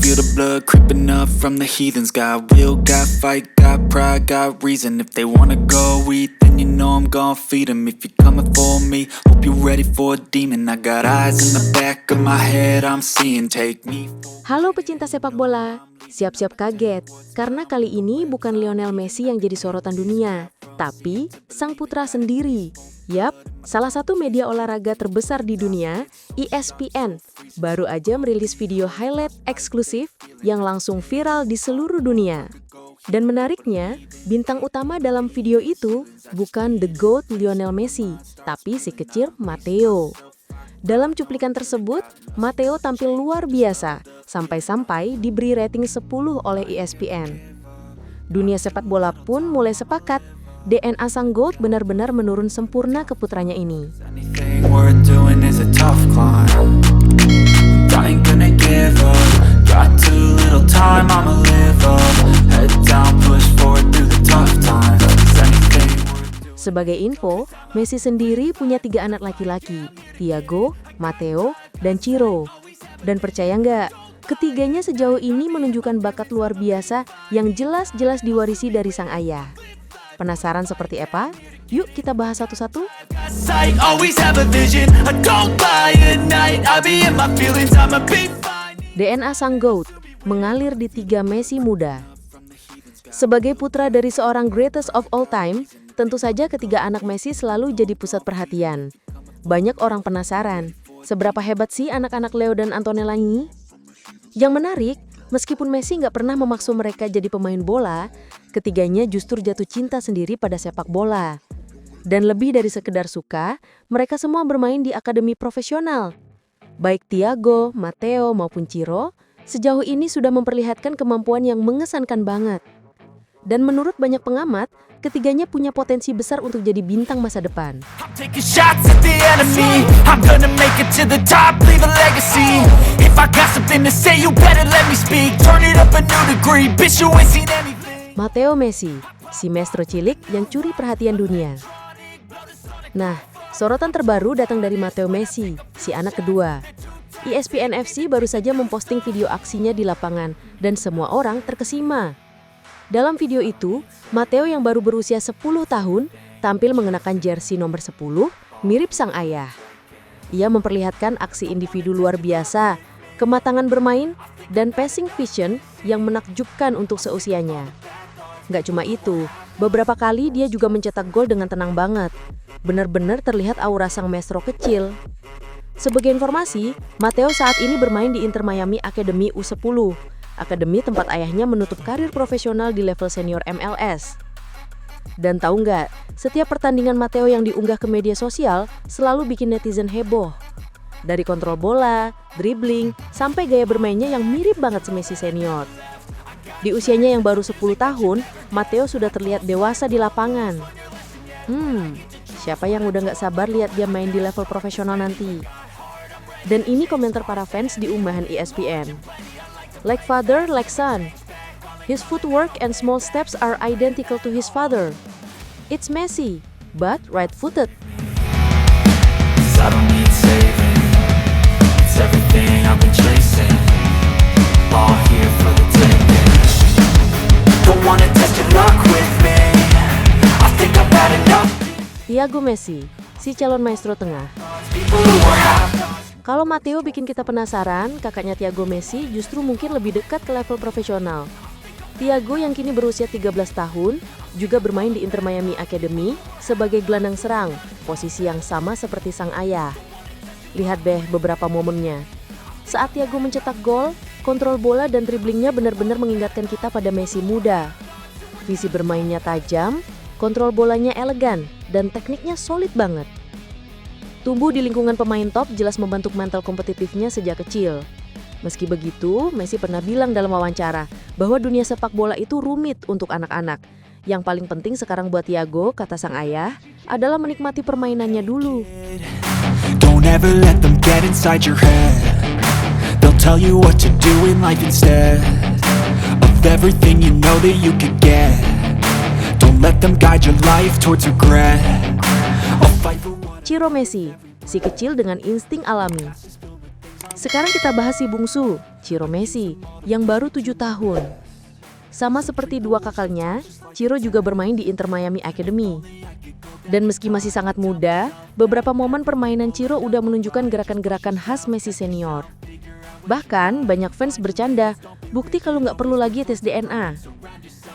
feel the blood creeping up from the heathens. Got will, got fight, got pride, got reason. If they wanna go eat, then you know I'm gon' feed them. If you're coming for me, hope you're ready for a demon. I got eyes in the back of my head, I'm seeing. Take me. Halo pecinta sepak bola, siap-siap kaget karena kali ini bukan Lionel Messi yang jadi sorotan dunia, tapi sang putra sendiri. Yap, salah satu media olahraga terbesar di dunia, ESPN, baru aja merilis video highlight eksklusif yang langsung viral di seluruh dunia. Dan menariknya, bintang utama dalam video itu bukan The GOAT Lionel Messi, tapi si kecil Matteo. Dalam cuplikan tersebut, Matteo tampil luar biasa, sampai-sampai diberi rating 10 oleh ESPN. Dunia sepak bola pun mulai sepakat, DNA sang GOAT benar-benar menurun sempurna ke putranya ini. Anything worth doing is a tough climb. I ain't gonna give up. Got too little time, I'ma live up. Head down, push forward through the tough times. Anything worth doing. Sebagai info, Messi sendiri punya 3 anak laki-laki, Thiago, Matteo, dan Ciro. Dan percaya nggak, ketiganya sejauh ini menunjukkan bakat luar biasa yang jelas-jelas diwarisi dari sang ayah. Penasaran seperti apa? Yuk kita bahas satu-satu. DNA sang GOAT mengalir di 3 Messi muda. Sebagai putra dari seorang greatest of all time, tentu saja ketiga anak Messi selalu jadi pusat perhatian. Banyak orang penasaran, seberapa hebat sih anak-anak Leo dan Antonella ini? Yang menarik, meskipun Messi nggak pernah memaksa mereka jadi pemain bola, ketiganya justru jatuh cinta sendiri pada sepak bola. Dan lebih dari sekedar suka, mereka semua bermain di akademi profesional. Baik Thiago, Matteo maupun Ciro, sejauh ini sudah memperlihatkan kemampuan yang mengesankan banget. Dan menurut banyak pengamat, ketiganya punya potensi besar untuk jadi bintang masa depan. Matteo Messi, si maestro cilik yang curi perhatian dunia. Nah, sorotan terbaru datang dari Matteo Messi, si anak kedua. ESPN FC baru saja memposting video aksinya di lapangan dan semua orang terkesima. Dalam video itu, Matteo yang baru berusia 10 tahun tampil mengenakan jersey nomor 10 mirip sang ayah. Ia memperlihatkan aksi individu luar biasa, kematangan bermain, dan passing vision yang menakjubkan untuk seusianya. Nggak cuma itu, beberapa kali dia juga mencetak gol dengan tenang banget. Benar-benar terlihat aura sang maestro kecil. Sebagai informasi, Matteo saat ini bermain di Inter Miami Academy U10, akademi tempat ayahnya menutup karir profesional di level senior MLS. Dan tahu nggak, setiap pertandingan Matteo yang diunggah ke media sosial selalu bikin netizen heboh. Dari kontrol bola, dribbling, sampai gaya bermainnya yang mirip banget Messi senior. Di usianya yang baru 10 tahun, Matteo sudah terlihat dewasa di lapangan. Siapa yang udah nggak sabar lihat dia main di level profesional nanti? Dan ini komentar para fans di unggahan ESPN. Like father, like son. His footwork and small steps are identical to his father. It's Messi, but right-footed. I don't need saving. It's everything I've been chasing. All here for the taking. Don't wanna test your luck with me. I think I've had enough. Thiago Messi, si calon maestro tengah. Kalau Matteo bikin kita penasaran, kakaknya Thiago Messi justru mungkin lebih dekat ke level profesional. Thiago yang kini berusia 13 tahun, juga bermain di Inter Miami Academy sebagai gelandang serang, posisi yang sama seperti sang ayah. Lihat deh beberapa momennya. Saat Thiago mencetak gol, kontrol bola dan driblingnya benar-benar mengingatkan kita pada Messi muda. Visi bermainnya tajam, kontrol bolanya elegan, dan tekniknya solid banget. Tumbuh di lingkungan pemain top jelas membentuk mental kompetitifnya sejak kecil. Meski begitu, Messi pernah bilang dalam wawancara bahwa dunia sepak bola itu rumit untuk anak-anak. Yang paling penting sekarang buat Thiago, kata sang ayah, adalah menikmati permainannya dulu. Don't ever let them get inside your head. They'll tell you what to do in life instead of everything you know that you could get. Don't let them guide your life towards regret. I'll fight for what. Ciro Messi, si kecil dengan insting alami. Sekarang kita bahas si bungsu, Ciro Messi, yang baru 7 tahun. Sama seperti dua kakaknya, Ciro juga bermain di Inter Miami Academy. Dan meski masih sangat muda, beberapa momen permainan Ciro udah menunjukkan gerakan-gerakan khas Messi senior. Bahkan banyak fans bercanda, bukti kalau nggak perlu lagi tes DNA.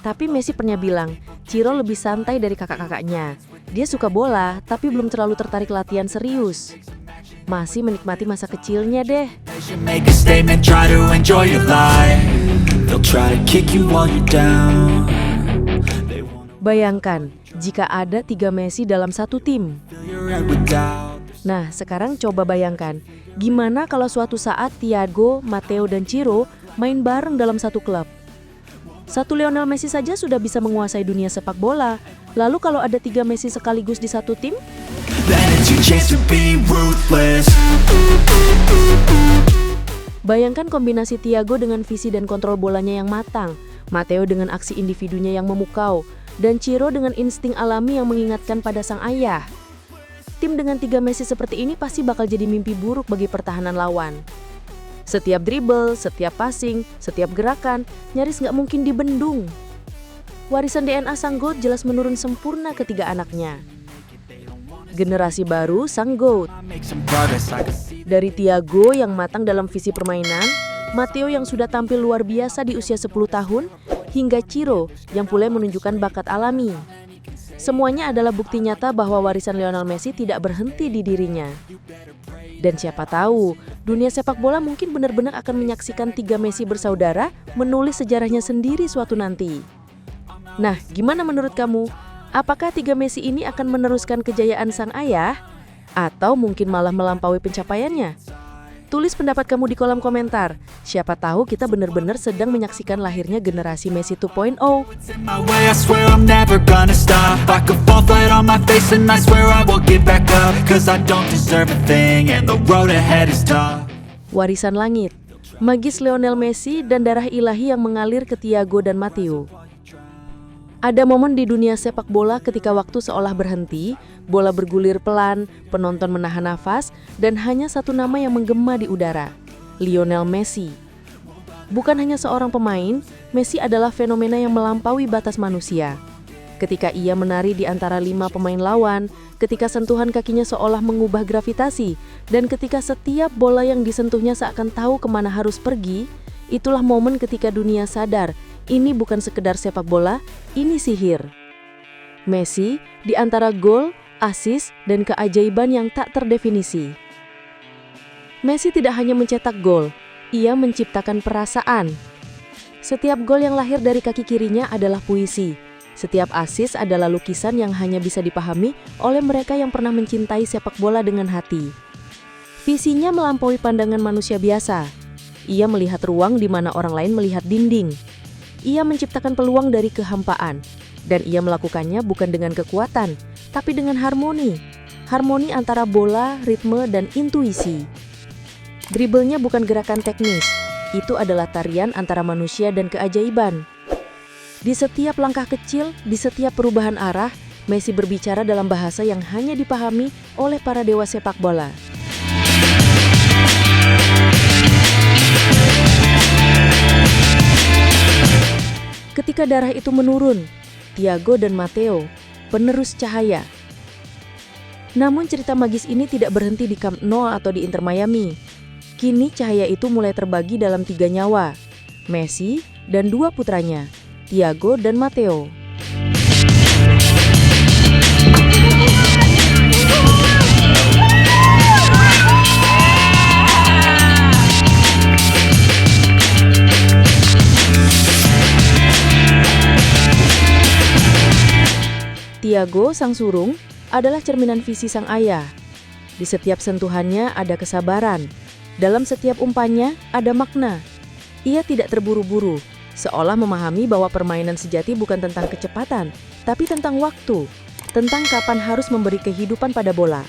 Tapi Messi pernah bilang, Ciro lebih santai dari kakak-kakaknya. Dia suka bola, tapi belum terlalu tertarik latihan serius. Masih menikmati masa kecilnya deh. Make a statement, try to enjoy your life. They'll try to kick you while you're down. Bayangkan, jika ada 3 Messi dalam satu tim. Fill your head with doubt. Nah, sekarang coba bayangkan, gimana kalau suatu saat Thiago, Matteo, dan Ciro main bareng dalam satu klub? Satu Lionel Messi saja sudah bisa menguasai dunia sepak bola. Lalu kalau ada 3 Messi sekaligus di satu tim? Then it's your chance to be ruthless. Bayangkan kombinasi Thiago dengan visi dan kontrol bolanya yang matang, Matteo dengan aksi individunya yang memukau, dan Ciro dengan insting alami yang mengingatkan pada sang ayah. Tim dengan 3 Messi seperti ini pasti bakal jadi mimpi buruk bagi pertahanan lawan. Setiap dribble, setiap passing, setiap gerakan, nyaris nggak mungkin dibendung. Warisan DNA sang GOAT jelas menurun sempurna ketiga anaknya. Generasi baru sang GOAT. Make some progress, I can see. Dari Thiago yang matang dalam visi permainan, Matteo yang sudah tampil luar biasa di usia 10 tahun, hingga Ciro yang mulai menunjukkan bakat alami. Semuanya adalah bukti nyata bahwa warisan Lionel Messi tidak berhenti di dirinya. Dan siapa tahu, dunia sepak bola mungkin benar-benar akan menyaksikan 3 Messi bersaudara menulis sejarahnya sendiri suatu nanti. Nah, gimana menurut kamu? Apakah 3 Messi ini akan meneruskan kejayaan sang ayah? Atau mungkin malah melampaui pencapaiannya? Tulis pendapat kamu di kolom komentar. Siapa tahu kita benar-benar sedang menyaksikan lahirnya generasi Messi 2.0. In my way, I swear I'm never gonna stop. I could fall flat on my face and I swear I will get back up. Cause I don't deserve a thing and the road ahead is tough. Warisan langit, magis Lionel Messi dan darah ilahi yang mengalir ke Thiago dan Matteo. Ada momen di dunia sepak bola ketika waktu seolah berhenti, bola bergulir pelan, penonton menahan nafas, dan hanya satu nama yang menggema di udara, Lionel Messi. Bukan hanya seorang pemain, Messi adalah fenomena yang melampaui batas manusia. Ketika ia menari di antara 5 pemain lawan, ketika sentuhan kakinya seolah mengubah gravitasi, dan ketika setiap bola yang disentuhnya seakan tahu kemana harus pergi, itulah momen ketika dunia sadar, ini bukan sekedar sepak bola, ini sihir. Messi di antara gol, assist, dan keajaiban yang tak terdefinisi. Messi tidak hanya mencetak gol, ia menciptakan perasaan. Setiap gol yang lahir dari kaki kirinya adalah puisi. Setiap assist adalah lukisan yang hanya bisa dipahami oleh mereka yang pernah mencintai sepak bola dengan hati. Visinya melampaui pandangan manusia biasa. Ia melihat ruang di mana orang lain melihat dinding. Ia menciptakan peluang dari kehampaan, dan ia melakukannya bukan dengan kekuatan, tapi dengan harmoni. Harmoni antara bola, ritme, dan intuisi. Dribblenya bukan gerakan teknis, itu adalah tarian antara manusia dan keajaiban. Di setiap langkah kecil, di setiap perubahan arah, Messi berbicara dalam bahasa yang hanya dipahami oleh para dewa sepak bola. Ketika darah itu menurun, Thiago dan Matteo, penerus cahaya. Namun cerita magis ini tidak berhenti di Camp Nou atau di Inter Miami. Kini cahaya itu mulai terbagi dalam 3 nyawa, Messi dan 2 putranya, Thiago dan Matteo. Thiago, sang surung, adalah cerminan visi sang ayah. Di setiap sentuhannya ada kesabaran. Dalam setiap umpannya ada makna. Ia tidak terburu-buru, seolah memahami bahwa permainan sejati bukan tentang kecepatan, tapi tentang waktu, tentang kapan harus memberi kehidupan pada bola.